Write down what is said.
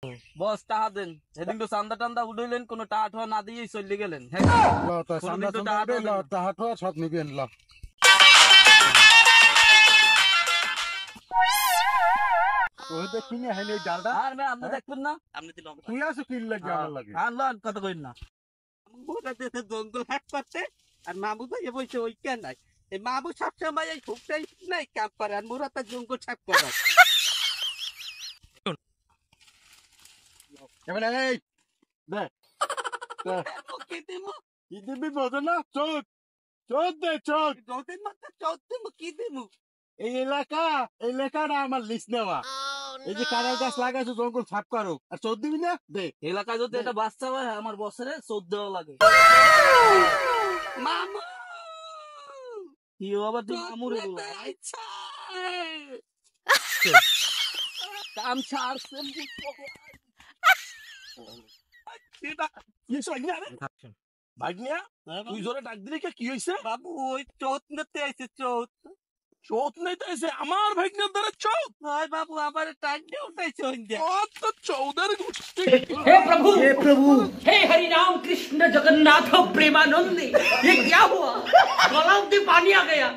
বস টাহা দেন। সেদিন তো চান্দা টান্দা উঠাইলেন, কোনো টাহা ঠোয়া না দিয়েই চলে গেলেন। হ্যাঁ কোনোদিন তো টাহা ঠোয়া দেন না। সব নিবেন ল ওইটা কিনে হাইনি এই ডালটা আর ভাই আপনি দেখবেন না, আপনি দিলাম তুই আসো কিল লাগে আমার লাগে আর লন কথা কইন না। মোরা দেশে জঙ্গল হাট করতে আর মামু ভাই বলছে ওই কেন নাই এই মামু সবসময় এই ফুকটাই নাই কাম করে আর মোরা তো জঙ্গল সাফ করে এবারে এই দে ওকে দিমু কি দিবি বোঝো না চোখ চোখ দে চোখ রোদের মধ্যে চোখ দিমু কি দিমু এই এলাকাটা আমার লিস্ট নেওয়া এই যে কারার গাছ লাগাইছো জঙ্গল সাফ করো আর চোখ দিবি না দে এলাকায় যদি এটা বাচ্চা হয় আমার বছরে 14 দেওয়া লাগে। মামু কি আবার তুই আমুরে বল আচ্ছা কাম ছাড়ছে ভাগ্নিয়া তুই জোরে ডাক দিলি কি হইছে বাবু ওই চোখ নিতে আইছে চোখ চোখ নিতে এসে আমার ভাগ্নের দ্বারা চোখ হয় বাবু আবার টাইমে উঠাইছে হইন্দে তো চৌধুরী গোষ্ঠী हे प्रभु हे हरि राम कृष्ण जगन्नाथ प्रेमानंद ये क्या हुआ गलाव में पानी आ गया